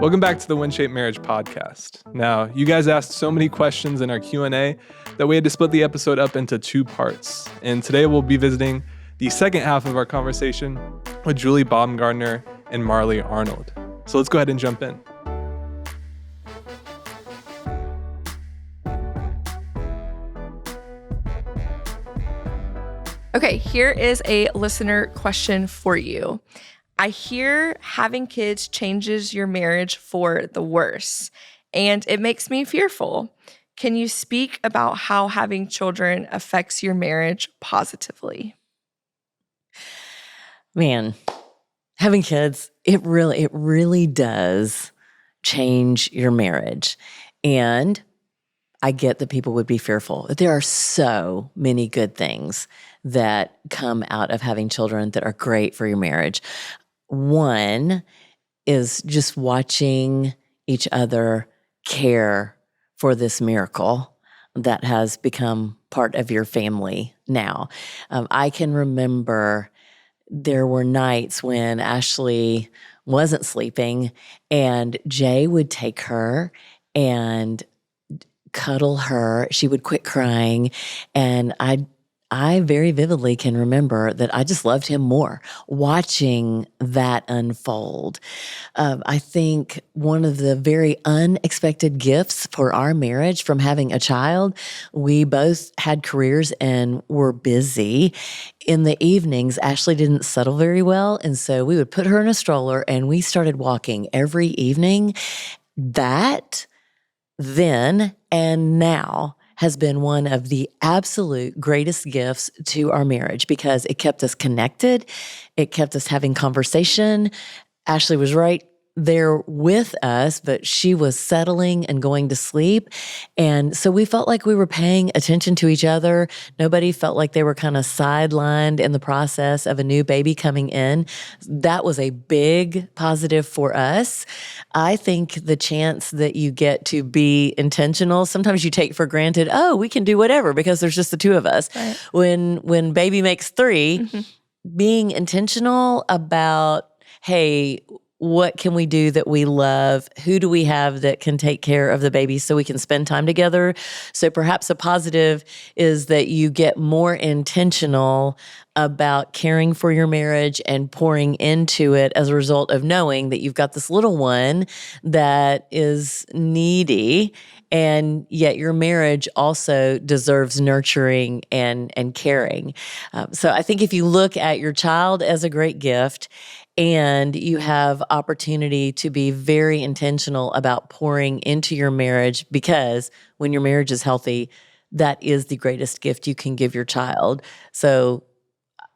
Welcome back to the WinShape Marriage Podcast. Now, you guys asked so many questions in our Q&A that we had to split the episode up into two parts. And today we'll be visiting the second half of our conversation with Julie Baumgartner and Marley Arnold. So let's go ahead and jump in. Okay, here is a listener question for you. I hear having kids changes your marriage for the worse, and it makes me fearful. Can you speak about how having children affects your marriage positively? Man, having kids, it really does change your marriage. And I get that people would be fearful. There are so many good things that come out of having children that are great for your marriage. One is just watching each other care for this miracle that has become part of your family now. I can remember there were nights when Ashley wasn't sleeping and Jay would take her and cuddle her. She would quit crying, and I very vividly can remember that I just loved him more watching that unfold. I think one of the very unexpected gifts for our marriage from having a child, we both had careers and were busy. In the evenings, Ashley didn't settle very well, and so we would put her in a stroller and we started walking every evening. That then and now has been one of the absolute greatest gifts to our marriage because it kept us connected. It kept us having conversation. Ashley was right there with us, but she was settling and going to sleep. And so we felt like we were paying attention to each other. Nobody felt like they were kind of sidelined in the process of a new baby coming in. That was a big positive for us. I think the chance that you get to be intentional, sometimes you take for granted, oh, we can do whatever because there's just the two of us. Right. When baby makes three, being intentional about, hey, what can we do that we love? Who do we have that can take care of the baby so we can spend time together? So perhaps a positive is that you get more intentional about caring for your marriage and pouring into it as a result of knowing that you've got this little one that is needy, and yet your marriage also deserves nurturing and caring. So I think if you look at your child as a great gift, and you have opportunity to be very intentional about pouring into your marriage, because when your marriage is healthy, that is the greatest gift you can give your child. So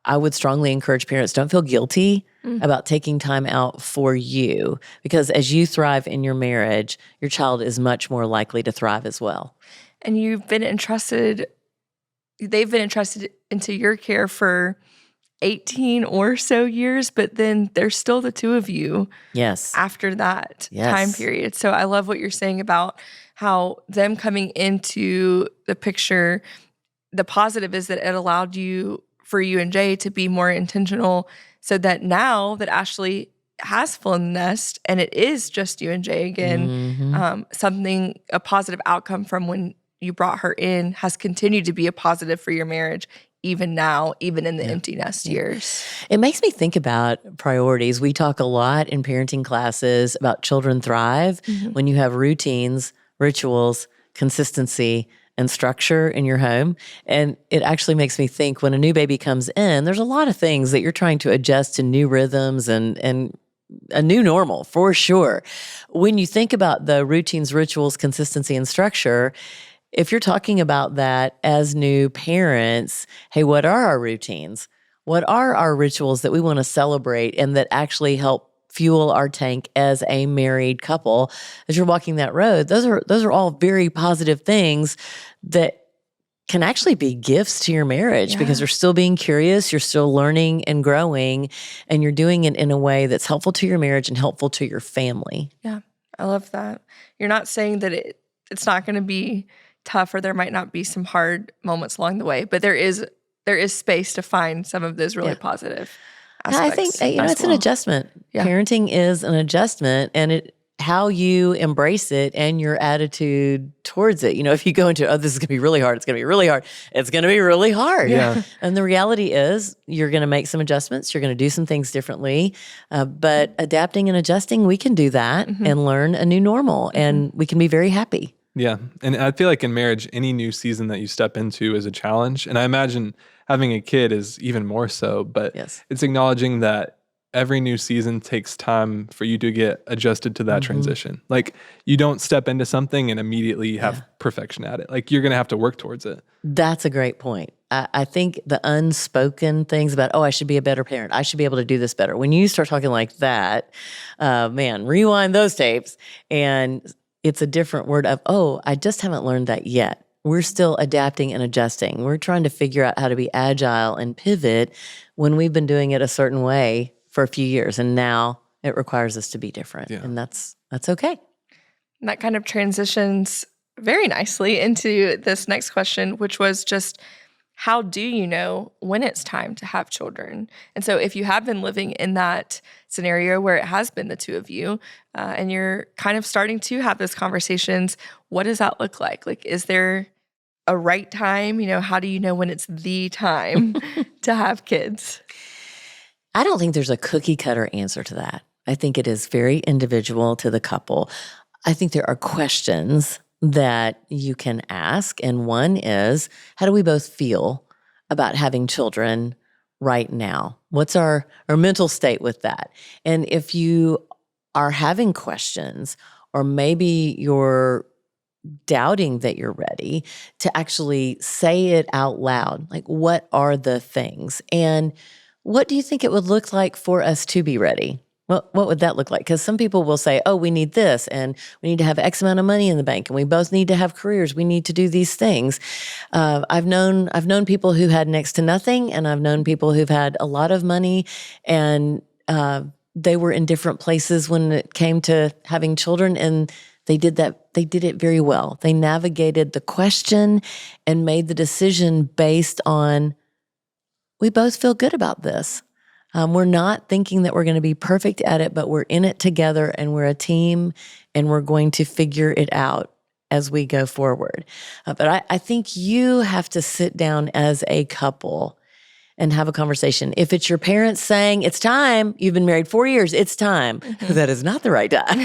I would strongly encourage parents, don't feel guilty about taking time out for you, because as you thrive in your marriage, your child is much more likely to thrive as well. And they've been entrusted into your care for 18 or so years, but then there's still the two of you after that time period. So I love what you're saying about how them coming into the picture, the positive is that it allowed for you and Jay to be more intentional, so that now that Ashley has flown the nest and it is just you and Jay again, a positive outcome from when you brought her in has continued to be a positive for your marriage, even now, even in the empty nest years. It makes me think about priorities. We talk a lot in parenting classes about children thrive when you have routines, rituals, consistency, and structure in your home. And it actually makes me think when a new baby comes in, there's a lot of things that you're trying to adjust to new rhythms and a new normal, for sure. When you think about the routines, rituals, consistency, and structure, if you're talking about that as new parents, hey, what are our routines? What are our rituals that we want to celebrate and that actually help fuel our tank as a married couple? As you're walking that road, those are all very positive things that can actually be gifts to your marriage because you're still being curious, you're still learning and growing, and you're doing it in a way that's helpful to your marriage and helpful to your family. Yeah, I love that. You're not saying that it's not going to be tough, or there might not be some hard moments along the way, but there is space to find some of those really positive aspects. I think it's an adjustment. Parenting is an adjustment, and how you embrace it and your attitude towards it. If you go into, this is going to be really hard, it's going to be really hard, it's going to be really hard. Yeah. And the reality is you're going to make some adjustments, you're going to do some things differently, but adapting and adjusting, we can do that and learn a new normal, and we can be very happy. Yeah. And I feel like in marriage, any new season that you step into is a challenge. And I imagine having a kid is even more so, but it's acknowledging that every new season takes time for you to get adjusted to that transition. Like, you don't step into something and immediately have perfection at it. Like, you're going to have to work towards it. That's a great point. I think the unspoken things about, I should be a better parent, I should be able to do this better. When you start talking like that, man, rewind those tapes, and it's a different word of, I just haven't learned that yet. We're still adapting and adjusting. We're trying to figure out how to be agile and pivot when we've been doing it a certain way for a few years, and now it requires us to be different, and that's okay. And that kind of transitions very nicely into this next question, which was just, how do you know when it's time to have children? And so if you have been living in that scenario where it has been the two of you, and you're kind of starting to have those conversations, what does that look like? Like, is there a right time? How do you know when it's the time to have kids? I don't think there's a cookie cutter answer to that. I think it is very individual to the couple. I think there are questions that you can ask. And one is, how do we both feel about having children right now? What's our mental state with that? And if you are having questions, or maybe you're doubting that you're ready, to actually say it out loud. Like, what are the things? And what do you think it would look like for us to be ready? What would that look like? Because some people will say, we need this, and we need to have X amount of money in the bank, and we both need to have careers. We need to do these things. I've known people who had next to nothing, and I've known people who've had a lot of money, and they were in different places when it came to having children, and they did that. They did it very well. They navigated the question and made the decision based on, we both feel good about this. We're not thinking that we're going to be perfect at it, but we're in it together, and we're a team, and we're going to figure it out as we go forward. But I think you have to sit down as a couple and have a conversation. If it's your parents saying, it's time, you've been married 4 years, it's time, that is not the right time.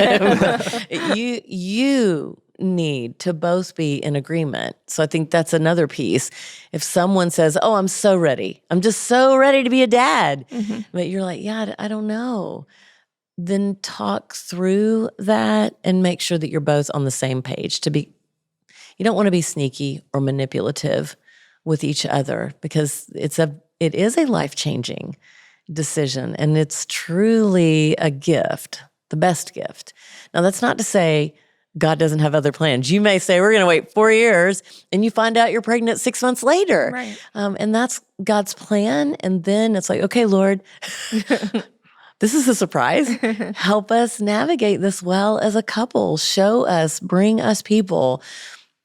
You need to both be in agreement. So I think that's another piece. If someone says, I'm so ready, I'm just so ready to be a dad, but you're like, I don't know, then talk through that and make sure that you're both on the same page. You don't want to be sneaky or manipulative with each other, because it is a life-changing decision, and it's truly a gift, the best gift. Now, that's not to say God doesn't have other plans. You may say, we're going to wait 4 years, and you find out you're pregnant 6 months later. Right. And that's God's plan. And then it's like, okay, Lord, this is a surprise. Help us navigate this well as a couple. Show us, bring us people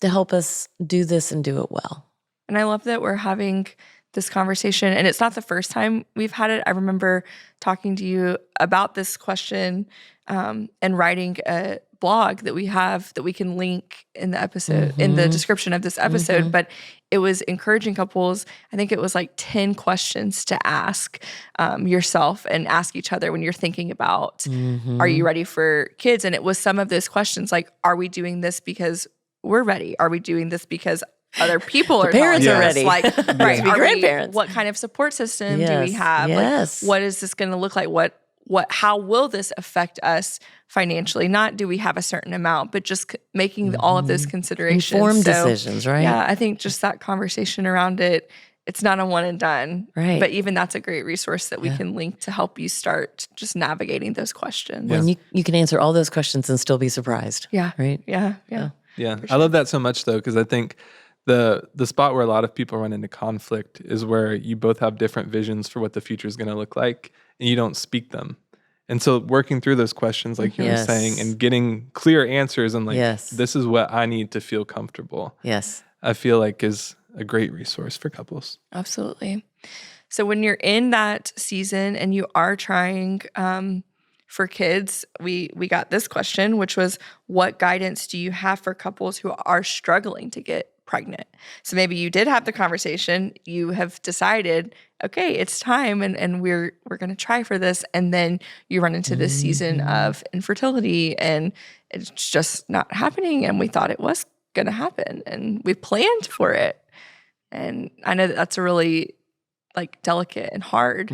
to help us do this and do it well. And I love that we're having this conversation, and it's not the first time we've had it. I remember talking to you about this question and writing a blog that we have that we can link in the episode, in the description of this episode. But it was encouraging couples. I think it was like 10 questions to ask yourself and ask each other when you're thinking about, are you ready for kids? And it was some of those questions like, are we doing this because we're ready? Are we doing this because other people are parents are ready? Like, right, are grandparents. What kind of support system do we have? Like, what is this going to look like? How will this affect us financially? Not do we have a certain amount, but just making all of those considerations. Informed decisions, right? Yeah, I think just that conversation around it, it's not a one and done. Right. But even that's a great resource that we can link to help you start just navigating those questions. And you can answer all those questions and still be surprised. Yeah. Right? Yeah. Yeah. Sure. I love that so much, though, because I think the spot where a lot of people run into conflict is where you both have different visions for what the future is going to look like, and you don't speak them. And so working through those questions, like you were saying, and getting clear answers and like, this is what I need to feel comfortable. Yes. I feel like is a great resource for couples. Absolutely. So when you're in that season and you are trying for kids, we got this question, which was, what guidance do you have for couples who are struggling to get pregnant? So maybe you did have the conversation, you have decided, okay, it's time, and we're going to try for this, and then you run into this season of infertility, and it's just not happening, and we thought it was going to happen, and we planned for it. And I know that's a really like delicate and hard.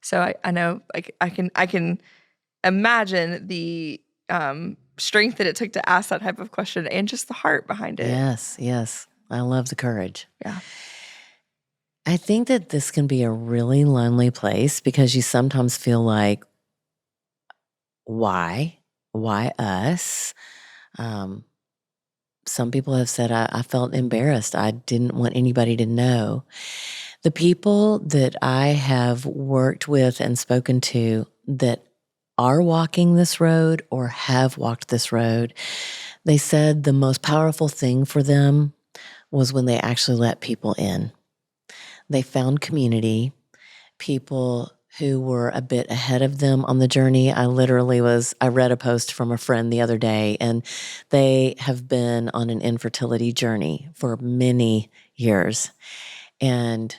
So I know, like, I can imagine the strength that it took to ask that type of question, and just the heart behind it. Yes. I love the courage. Yeah. I think that this can be a really lonely place because you sometimes feel like, why us? Some people have said, I felt embarrassed. I didn't want anybody to know. The people that I have worked with and spoken to that are walking this road or have walked this road, they said the most powerful thing for them was when they actually let people in. They found community, people who were a bit ahead of them on the journey. I read a post from a friend the other day, and they have been on an infertility journey for many years. And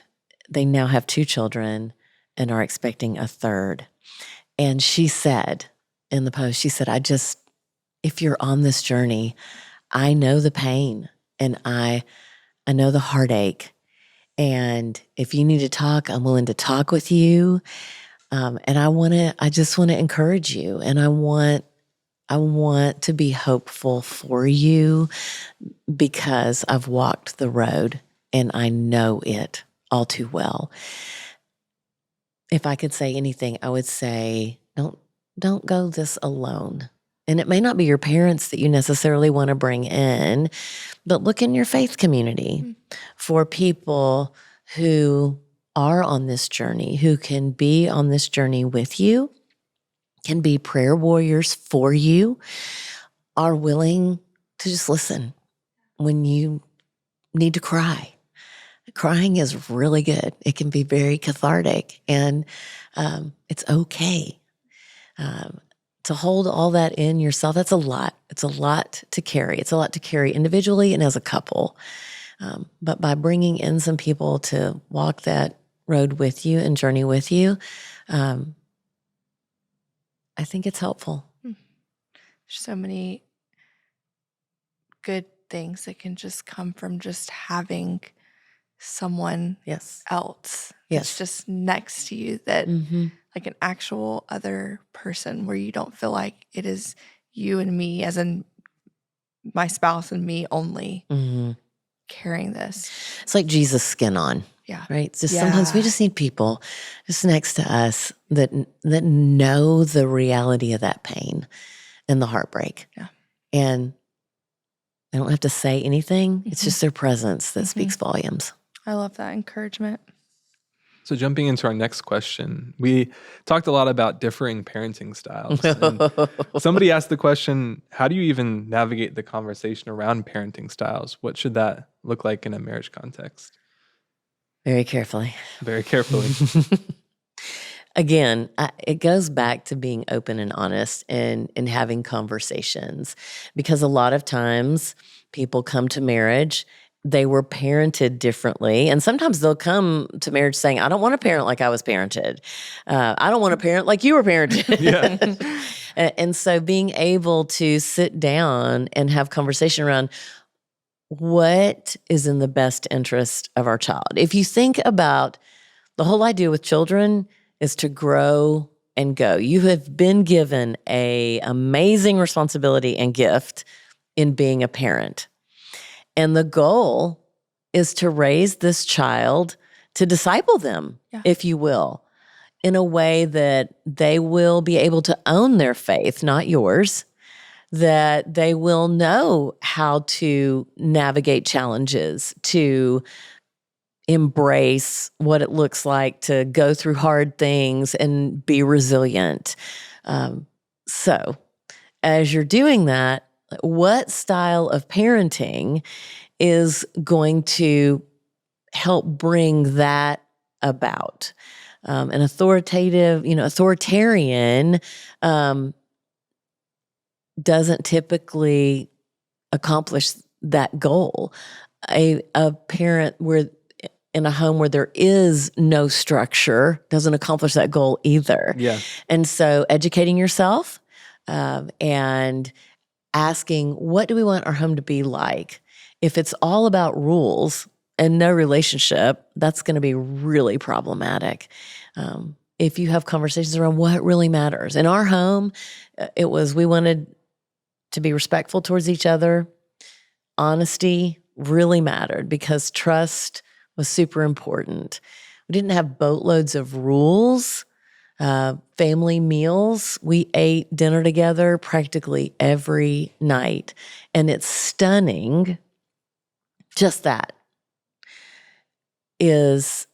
they now have 2 children and are expecting a third. And she said in the post, she said, if you're on this journey, I know the pain and I know the heartache. And if you need to talk, I'm willing to talk with you. And I just want to encourage you. And I want to be hopeful for you because I've walked the road and I know it all too well. If I could say anything, I would say, don't go this alone. And it may not be your parents that you necessarily want to bring in, but look in your faith community for people who are on this journey, who can be on this journey with you, can be prayer warriors for you, are willing to just listen when you need to cry. Crying is really good. It can be very cathartic, and it's okay. To hold all that in yourself, that's a lot. It's a lot to carry. It's a lot to carry individually and as a couple. But by bringing in some people to walk that road with you and journey with you, I think it's helpful. There's so many good things that can just come from just having someone else that's just next to you, that like an actual other person, where you don't feel like it is you and me, as in my spouse and me only, carrying this. It's like Jesus' skin on. Yeah. Right? It's just sometimes we just need people just next to us that know the reality of that pain and the heartbreak. Yeah. And they don't have to say anything. It's just their presence that speaks volumes. I love that encouragement. So jumping into our next question, we talked a lot about differing parenting styles. And somebody asked the question, how do you even navigate the conversation around parenting styles? What should that look like in a marriage context? Very carefully. Very carefully. Again, it goes back to being open and honest and having conversations, because a lot of times people come to marriage, they were parented differently. And sometimes they'll come to marriage saying, I don't want to parent like I was parented. I don't want to parent like you were parented. And so being able to sit down and have conversation around what is in the best interest of our child. If you think about the whole idea with children is to grow and go. You have been given an amazing responsibility and gift in being a parent. And the goal is to raise this child, to disciple them, if you will, in a way that they will be able to own their faith, not yours, that they will know how to navigate challenges, to embrace what it looks like to go through hard things and be resilient. So as you're doing that, what style of parenting is going to help bring that about? An authoritarian doesn't typically accomplish that goal. A parent in a home where there is no structure doesn't accomplish that goal either. Yeah. And so educating yourself and asking, what do we want our home to be like? If it's all about rules and no relationship, that's going to be really problematic. If you have conversations around what really matters. In our home, we wanted to be respectful towards each other. Honesty really mattered because trust was super important. We didn't have boatloads of rules, family meals. We ate dinner together practically every night. And it's stunning, just that is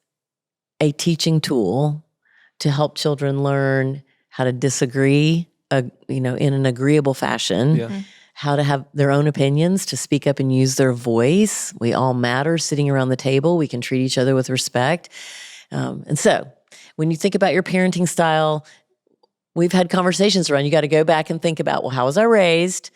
a teaching tool to help children learn how to disagree, in an agreeable fashion. Yeah. How to have their own opinions, to speak up and use their voice. We all matter sitting around the table. We can treat each other with respect. And so when you think about your parenting style, we've had conversations around, you got to go back and think about, well, how was I raised?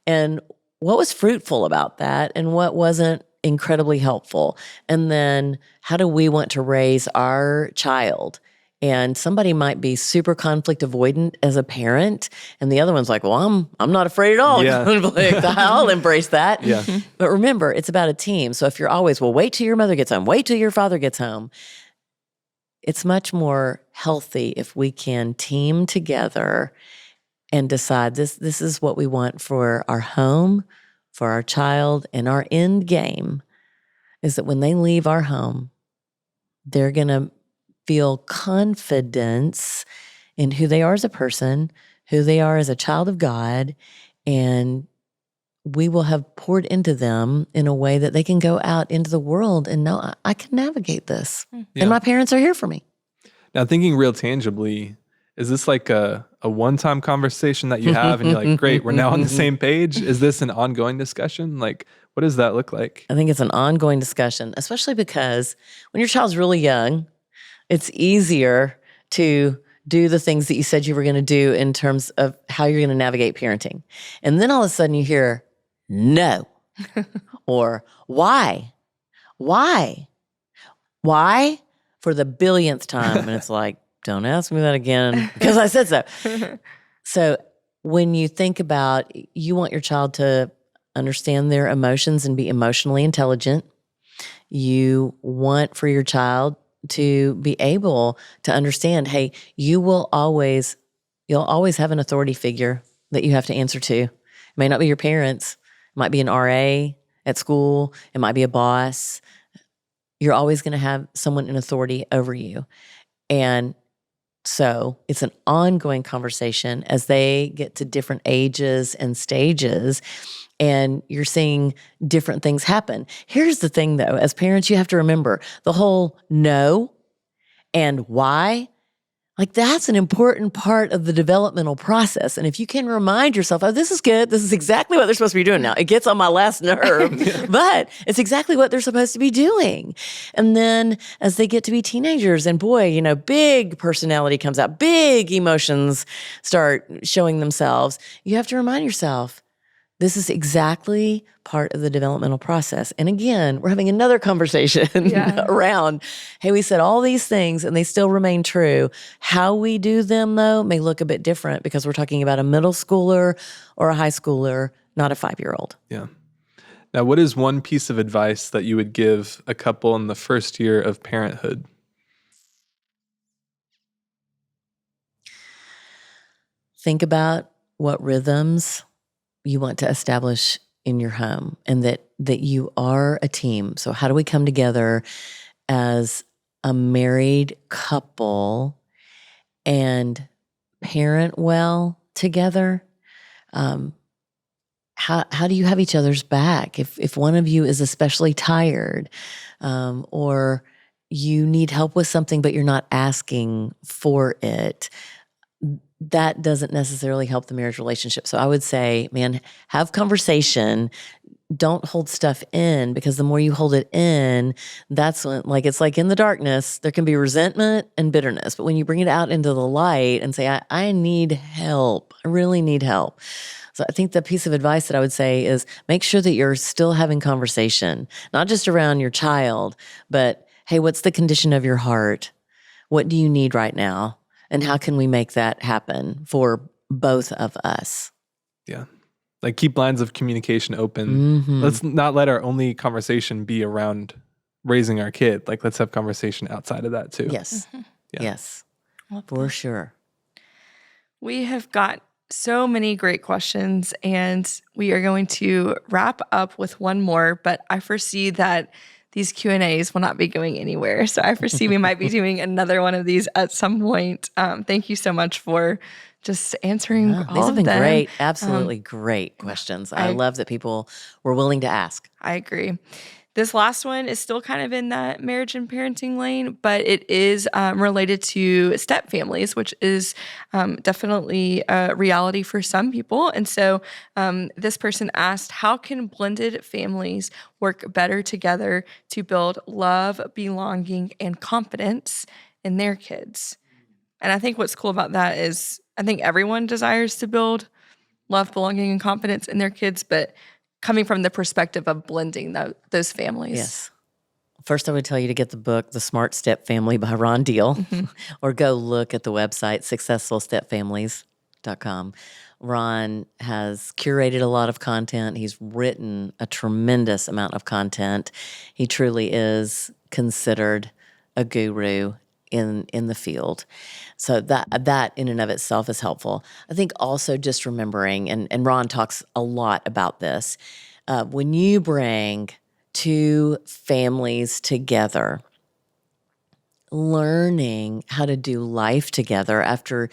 And what was fruitful about that? And what wasn't incredibly helpful? And then how do we want to raise our child? And somebody might be super conflict avoidant as a parent, and the other one's like, well, I'm not afraid at all. Yeah. I'll embrace that. Yeah. But remember, it's about a team. So if you're always, well, wait till your mother gets home, wait till your father gets home, it's much more healthy if we can team together and decide this is what we want for our home, for our child, and our end game is that when they leave our home, they're going to feel confidence in who they are as a person, who they are as a child of God, and we will have poured into them in a way that they can go out into the world and know, I can navigate this. Yeah. And my parents are here for me. Now, thinking real tangibly, is this like a one-time conversation that you have and you're like, great, we're now on the same page? Is this an ongoing discussion? Like, what does that look like? I think it's an ongoing discussion, especially because when your child's really young, it's easier to do the things that you said you were going to do in terms of how you're going to navigate parenting. And then all of a sudden you hear, no, or why for the billionth time. And it's like, don't ask me that again because I said so. So when you think about, you want your child to understand their emotions and be emotionally intelligent. You want for your child to be able to understand, hey, you'll always have an authority figure that you have to answer to. It may not be your parents. It might be an RA at school. It might be a boss. You're always going to have someone in authority over you. And so it's an ongoing conversation as they get to different ages and stages, and you're seeing different things happen. Here's the thing, though. As parents, you have to remember the whole no and why. Like, that's an important part of the developmental process. And if you can remind yourself, oh, this is good. This is exactly what they're supposed to be doing now. It gets on my last nerve, but it's exactly what they're supposed to be doing. And then as they get to be teenagers, and boy, big personality comes out, big emotions start showing themselves, you have to remind yourself, this is exactly part of the developmental process. And again, we're having another conversation around, hey, we said all these things and they still remain true. How we do them, though, may look a bit different because we're talking about a middle schooler or a high schooler, not a 5-year-old. Yeah. Now, what is one piece of advice that you would give a couple in the first year of parenthood? Think about what rhythms you want to establish in your home, and that you are a team. So how do we come together as a married couple and parent well together? How do you have each other's back? If one of you is especially tired, or you need help with something but you're not asking for it, that doesn't necessarily help the marriage relationship. So I would say, man, have conversation. don't hold stuff in, because the more you hold it in, that's when, like, it's like in the darkness, there can be resentment and bitterness. But when you bring it out into the light and say, I need help, I really need help. So I think the piece of advice that I would say is make sure that you're still having conversation, not just around your child, but hey, what's the condition of your heart? What do you need right now? And how can we make that happen for both of us? Yeah. Like keep lines of communication open. Let's not let our only conversation be around raising our kid. Like let's have conversation outside of that too. Yes. Yeah. Yes. For sure. We have got so many great questions, and we are going to wrap up with one more, but I foresee that these Q&As will not be going anywhere. So I foresee we might be doing another one of these at some point. Thank you so much for just answering all of them. These have been great, absolutely great questions. I love that people were willing to ask. I agree. This last one is still kind of in that marriage and parenting lane, but it is related to step families, which is definitely a reality for some people. And so this person asked, how can blended families work better together to build love, belonging, and confidence in their kids? And I think what's cool about that is I think everyone desires to build love, belonging, and confidence in their kids, but coming from the perspective of blending those families. Yes. First, I would tell you to get the book, The Smart Step Family by Ron Deal, or go look at the website, successfulstepfamilies.com. Ron has curated a lot of content. He's written a tremendous amount of content. He truly is considered a guru in the field. So that in and of itself is helpful. I think also just remembering, and Ron talks a lot about this, when you bring two families together, learning how to do life together after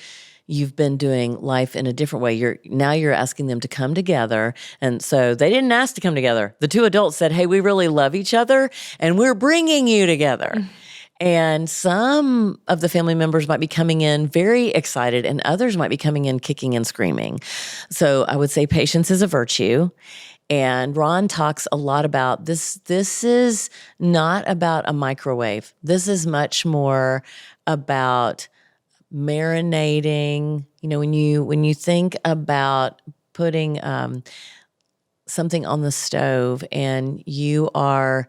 you've been doing life in a different way. You're asking them to come together. And so they didn't ask to come together. The two adults said, hey, we really love each other and we're bringing you together. And some of the family members might be coming in very excited and others might be coming in kicking and screaming. So I would say patience is a virtue. And Ron talks a lot about this. This is not about a microwave. This is much more about marinating. You know, when you think about putting something on the stove and you are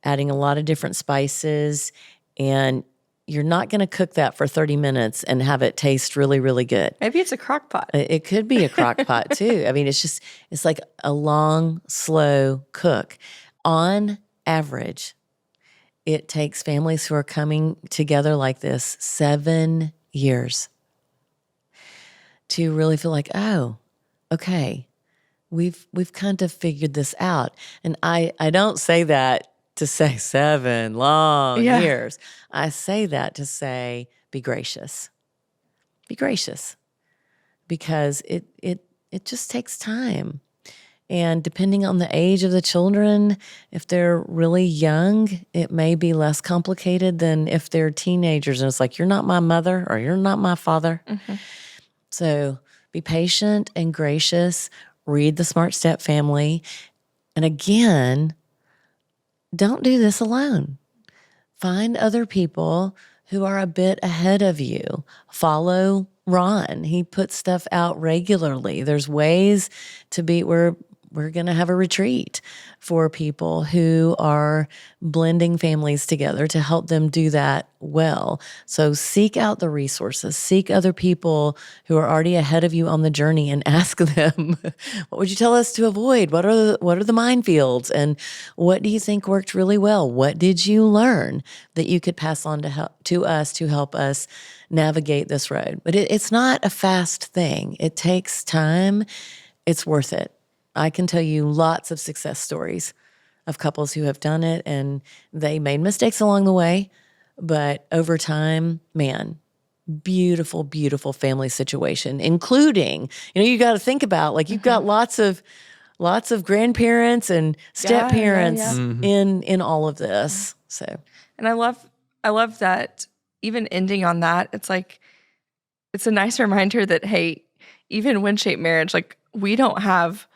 adding a lot of different spices, and you're not going to cook that for 30 minutes and have it taste really, really good. Maybe it's a crock pot. It could be a crock pot too. I mean, it's like a long, slow cook. On average, it takes families who are coming together like this 7 years to really feel like, oh, okay, we've kind of figured this out. And I don't say that to say 7 long years. I say that to say, be gracious. Be gracious. Because it just takes time. And depending on the age of the children, if they're really young, it may be less complicated than if they're teenagers. And it's like, you're not my mother or you're not my father. So be patient and gracious. Read The Smart Step Family. And again, don't do this alone. Find other people who are a bit ahead of you. Follow Ron. He puts stuff out regularly. There's ways to be where we're going to have a retreat for people who are blending families together to help them do that well. So seek out the resources. Seek other people who are already ahead of you on the journey and ask them, what would you tell us to avoid? What are the minefields? And what do you think worked really well? What did you learn that you could pass on to us to help us navigate this road? But it's not a fast thing. It takes time. It's worth it. I can tell you lots of success stories of couples who have done it, and they made mistakes along the way, but over time, man, beautiful, beautiful family situation, including, you got to think about, like, you've got lots of grandparents and step parents in all of this. So, and I love that even ending on that, it's like, it's a nice reminder that, hey, even WinShape Marriage, like, we don't have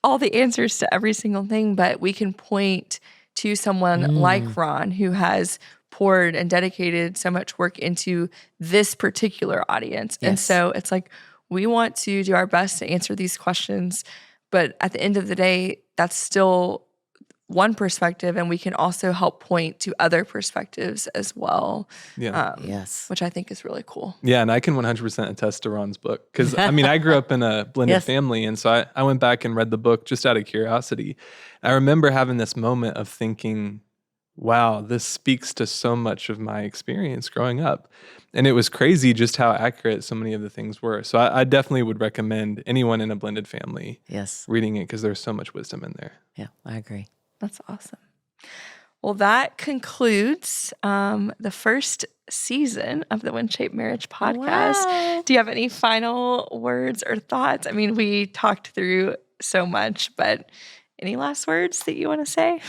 all the answers to every single thing, but we can point to someone like Ron who has poured and dedicated so much work into this particular audience. Yes. And so it's like, we want to do our best to answer these questions, but at the end of the day, that's still one perspective, and we can also help point to other perspectives as well. Yeah. Which I think is really cool. Yeah, and I can 100% attest to Ron's book because, I mean, I grew up in a blended family, and so I went back and read the book just out of curiosity. I remember having this moment of thinking, wow, this speaks to so much of my experience growing up. And it was crazy just how accurate so many of the things were. So I definitely would recommend anyone in a blended family reading it because there's so much wisdom in there. Yeah, I agree. That's awesome. Well, that concludes the first season of the WinShape Marriage Podcast. Wow. Do you have any final words or thoughts? I mean, we talked through so much, but any last words that you want to say?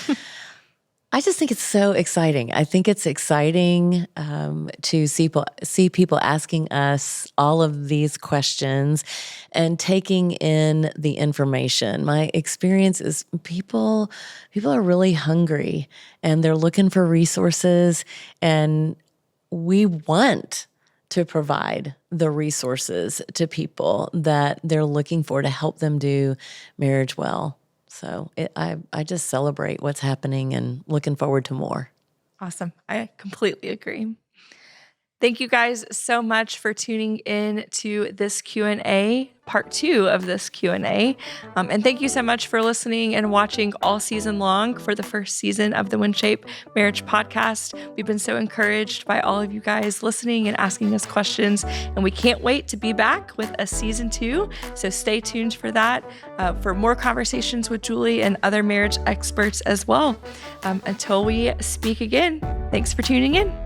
I just think it's so exciting. I think it's exciting to see people asking us all of these questions and taking in the information. My experience is people are really hungry and they're looking for resources, and we want to provide the resources to people that they're looking for to help them do marriage well. So I just celebrate what's happening and looking forward to more. Awesome. I completely agree. Thank you guys so much for tuning in to this Q&A, part 2 of this Q&A. And thank you so much for listening and watching all season long for the first season of the WinShape Marriage Podcast. We've been so encouraged by all of you guys listening and asking us questions, and we can't wait to be back with a season 2. So stay tuned for that, for more conversations with Julie and other marriage experts as well. Until we speak again, thanks for tuning in.